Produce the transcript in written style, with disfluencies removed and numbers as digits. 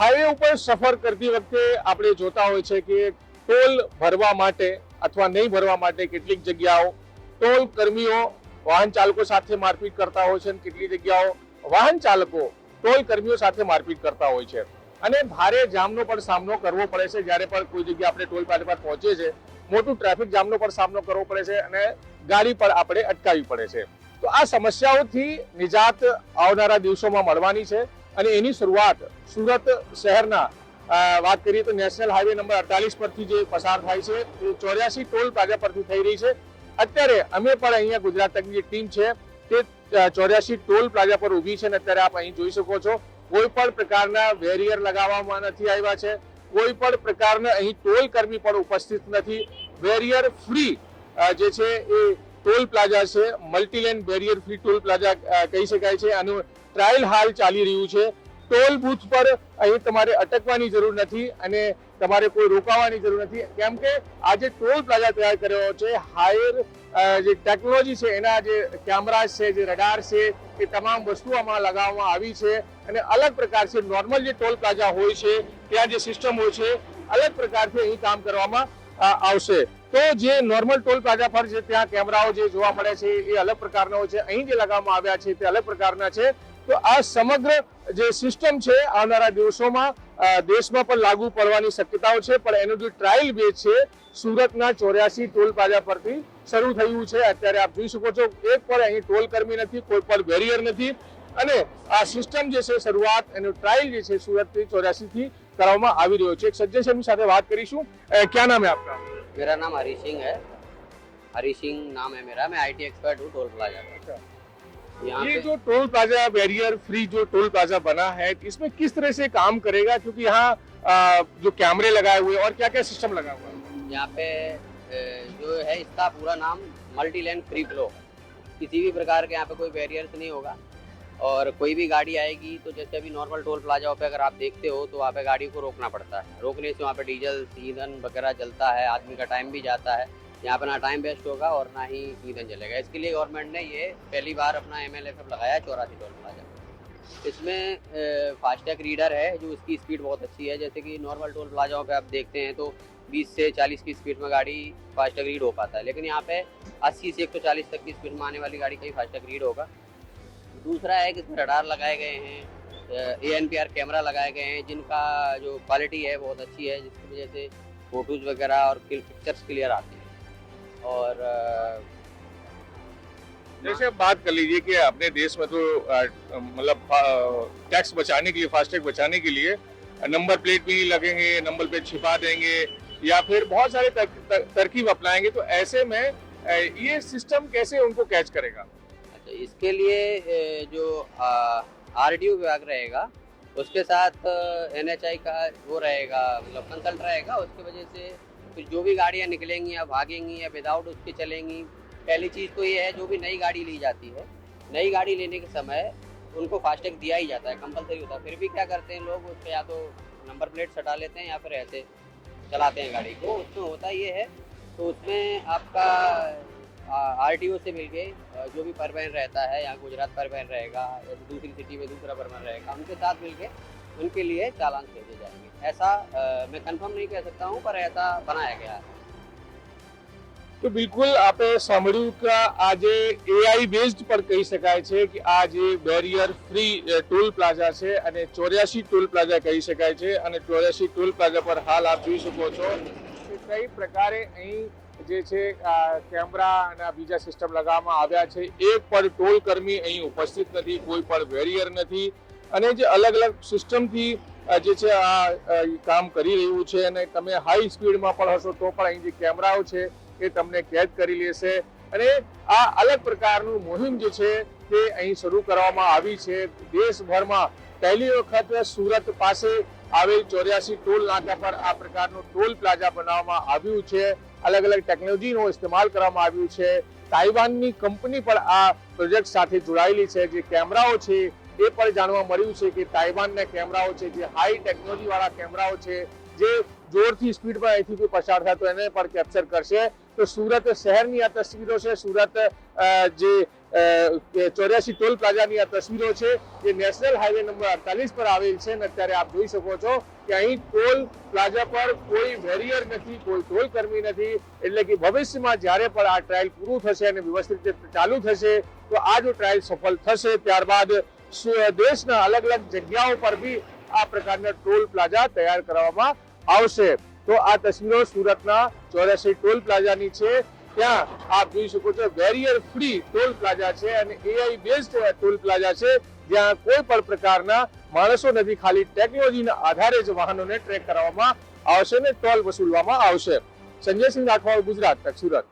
Highway ઉપર સફર કરતી વખતે આપણે જોતા હોય છે કે ટોલ ભરવા માટે અથવા નહીં ભરવા માટે કેટલીક જગ્યાઓ ટોલ કર્મીઓ વાહન ચાલકો સાથે મારપીટ કરતા હોય છે અને કેટલી જગ્યાઓ વાહન ચાલકો ટોલ કર્મીઓ સાથે મારપીટ કરતા હોય છે અને ભારે જામનો પણ સામનો કરવો પડે છે જ્યારે પણ કોઈ જગ્યાએ આપણે ટોલ પ્લાઝા પર પહોંચીએ છીએ મોટું ટ્રાફિક જામનો પણ સામનો કરવો પડે છે અને ગાડી પર આપણે અટકાવવી પડે છે તો આ સમસ્યાઓથી નિજાત આવનારા દિવસોમાં મળવાની છે અને એની શરૂઆત સુરત શહેરના વાત કરીએ તો નેશનલ હાઈવે નંબર 48 પરથી જે પસાર થાય છે એ 84 ટોલ પ્લાઝા પરથી થઈ રહી છે। અત્યારે અમે પણ અહીંયા ગુજરાત તકની જે ટીમ છે તે 84 ટોલ પ્લાઝા પર ઊભી છે અને અત્યારે આપ અહીં જોઈ શકો છો કોઈ પણ પ્રકારના બેરિયર લગાવવામાં નથી આવ્યા છે, કોઈ પણ પ્રકારના અહીં ટોલ કર્મી પણ ઉપસ્થિત નથી। બેરિયર ફ્રી જે છે એ ટોલ પ્લાઝા છે, મલ્ટીલેન બેરિયર ફ્રી ટોલ પ્લાઝા કહી શકાય છે। આનું ટ્રાયલ હાલ ચાલી રહ્યું છે। ટોલ બૂથ પર અહીં તમારે અટકવાની જરૂર નથી અને તમારે કોઈ રોકાવાની જરૂર નથી કેમ કે આ જે ટોલ પ્લાઝા તૈયાર કર્યો છે હાયર જે ટેકનોલોજી છે એના જે કેમેરા છે, જે રડાર છે, એ તમામ વસ્તુઓ આમાં લગાવવામાં આવી છે અને અલગ પ્રકાર છે નોર્મલ જે ટોલ પ્લાઝા હોય છે ત્યાં જે સિસ્ટમ હોય છે અલગ પ્રકારથી અહીં કામ કરવામાં આવશે। તો જે નોર્મલ ટોલ પ્લાઝા પર છે ત્યાં કેમેરાઓ જે જોવા મળે છે એ અલગ પ્રકારના હોય છે, અહીં જે લગાવવામાં આવ્યા છે તે અલગ પ્રકારના છે। તો આ સમગ્ર જે સિસ્ટમ છે આવનારા દિવસોમાં દેશમાં પણ લાગુ પડવાની શક્યતાઓ છે પણ એનું જે ટ્રાયલ બેઝ છે સુરતના 84 ટોલ પ્લાઝા પરથી શરૂ થયું છે। અત્યારે આપ જોઈ શકો છો એક પણ અહીં ટોલ કર્મી નથી, કોઈ પણ બેરિયર નથી અને આ સિસ્ટમ જે છે શરૂઆત એનું ટ્રાયલ જે છે સુરતથી 84 થી કરવામાં આવી રહ્યો છે। એક સજ્જન છે એમની સાથે વાત કરીશું। क्या नाम है आपका? मेरा नाम हरी सिंह है। हरी सिंह नाम है मेरा। मैं आईटी एक्सपर्ट हूँ टोल प्लाजा का। ये जो टोल प्लाजा बैरियर फ्री जो टोल प्लाजा बना है इसमें किस तरह से काम करेगा क्योंकि यहाँ जो कैमरे लगाए हुए और क्या क्या सिस्टम लगा हुआ है? यहाँ पे जो है इसका पूरा नाम मल्टी लेन फ्री फ्लो। किसी भी प्रकार के यहाँ पे कोई बैरियर नहीं होगा और कोई भी गाड़ी आएगी तो जैसे अभी नॉर्मल टोल प्लाजा पे अगर आप देखते हो तो वहाँ पे गाड़ी को रोकना पड़ता है। रोकने से वहाँ पे डीजल ईंधन वगैरह जलता है, आदमी का टाइम भी जाता है। यहाँ पे ना टाइम वेस्ट होगा और ना ही ईंधन जलेगा। इसके लिए गवर्नमेंट ने ये पहली बार अपना MLFF लगाया 84 टोल प्लाजा। इसमें फास्टैग रीडर है जो इसकी स्पीड बहुत अच्छी है। जैसे कि नॉर्मल टोल प्लाजाओं पे आप देखते हैं तो 20 से 40 की स्पीड में गाड़ी फास्टैग रीड हो पाता है, लेकिन यहाँ पे 80 से 140 तक की स्पीड में आने वाली गाड़ी का ही फास्टैग रीड होगा। दूसरा है कि इसमें रडार लगाए गए हैं, ANPR कैमरा लगाए गए हैं जिनका जो क्वालिटी है बहुत अच्छी है, जिसकी वजह से फोटोज़ वगैरह और पिक्चर्स क्लियर आती हैं। और जैसे बात कर लीजिए कि अपने देश में तो मतलब टैक्स बचाने के लिए, फास्टैग बचाने के लिए नंबर प्लेट भी लगेंगे, नंबर प्लेट छिपा देंगे या फिर बहुत सारे तरकीब अपनाएंगे, तो ऐसे में ये सिस्टम कैसे उनको कैच करेगा? अच्छा, इसके लिए जो RTO विभाग रहेगा उसके साथ NHI का वो रहेगा, मतलब कंसल्ट रहेगा। उसकी वजह से फिर जो भी गाड़ियाँ निकलेंगी या भागेंगी या विदाउट उसके चलेंगी, पहली चीज़ तो ये है जो भी नई गाड़ी ली जाती है, नई गाड़ी लेने के समय उनको फास्टैग दिया ही जाता है, कंपलसरी होता है। फिर भी क्या करते हैं लोग, उस पर या तो नंबर प्लेट हटा लेते हैं या फिर ऐसे चलाते हैं गाड़ी को। उसमें होता ये है तो उसमें आपका RTO से मिलके जो भी परिवहन रहता है, यहाँ गुजरात परिवहन रहेगा या दूसरी सिटी में दूसरा परिवहन रहेगा, उनके साथ मिलके उनके लिए चालान भेजे जाएंगे। ऐसा मैं कंफर्म नहीं कह सकता हूँ पर ऐसा बनाया गया है। તો બિલકુલ આપણે સાંભળ્યું કે આજે AI બેઝડ પર કહી શકાય છે કે આ જે બેરિયર ફ્રી ટોલ પ્લાઝા છે અને 84 ટોલ પ્લાઝા કહી શકાય છે અને 84 ટોલ પ્લાઝા પર હાલ આપ જોઈ શકો છો કે કઈ પ્રકારે અહીં જે છે કેમેરા અને બીજા સિસ્ટમ લગાવવામાં આવ્યા છે। એક પણ ટોલ કર્મી અહીં ઉપસ્થિત નથી, કોઈ પણ બેરિયર નથી અને જે અલગ અલગ સિસ્ટમથી જે છે આ કામ કરી રહ્યું છે અને તમે હાઈ સ્પીડમાં પણ હશો તો પણ અહીં જે કેમેરાઓ છે એ તમને કેદ કરી લેશે અને આ અલગ પ્રકારનું મુહિમ જે છે તે અહીં શરૂ કરવામાં આવી છે। દેશભરમાં પહેલી વખત સુરત પાસે આવેલ 84 ટોલ નાકા પર આ પ્રકારનું ટોલ પ્લાઝા બનાવવામાં આવ્યું છે। અલગ અલગ ટેકનોલોજીનો ઇસ્તેમાલ કરવામાં આવ્યું છે। તાઇવાનની કંપની પણ આ પ્રોજેક્ટ સાથે જોડાયેલી છે। જે કેમેરાઓ છે એ પણ જાણવા મળ્યું છે કે તાઇવાનના કેમેરાઓ છે જે હાઈ ટેકનોલોજી વાળા કેમેરાઓ છે, જે જોરથી સ્પીડમાં અહીંથી કોઈ પસાર થાય તો એને પણ કેપ્ચર કરશે. તો સુરત શહેરની આ તસવીરો છે. સુરત જે 84 ટોલ પ્લાઝાની આ તસવીરો છે જે નેશનલ હાઈવે નંબર 48 પર આવેલ છે. અને અત્યારે આપ જોઈ શકો છો કે અહીં ટોલ પ્લાઝા પર કોઈ બેરિયર નથી, કોઈ ટોલ કર્મી નથી. એટલે કે ભવિષ્યમાં જ્યારે પણ આ ટ્રાયલ પૂરું થશે અને વ્યવસ્થિત રીતે ચાલુ થશે તો આ જો ટ્રાયલ સફળ થશે ત્યારબાદ દેશના અલગ અલગ જગ્યાઓ પર બી આ પ્રકારના ટોલ પ્લાઝા તૈયાર કરવામાં આવશે. તો આ તસવીરો સુરતના 84 ટોલ પ્લાઝાની છે. ત્યાં આપ જોઈ શકો છો બેરિયર ફ્રી ટોલ પ્લાઝા છે અને AI બેઝડ ટોલ પ્લાઝા છે જ્યાં કોઈ પણ પ્રકારના માણસો નથી, ખાલી ટેકનોલોજીના આધારે જ વાહનોને ટ્રેક કરવામાં આવશે અને ટોલ વસૂલવામાં આવશે. સંજય સિંહ રાઠવા, ગુજરાત તક, સુરત.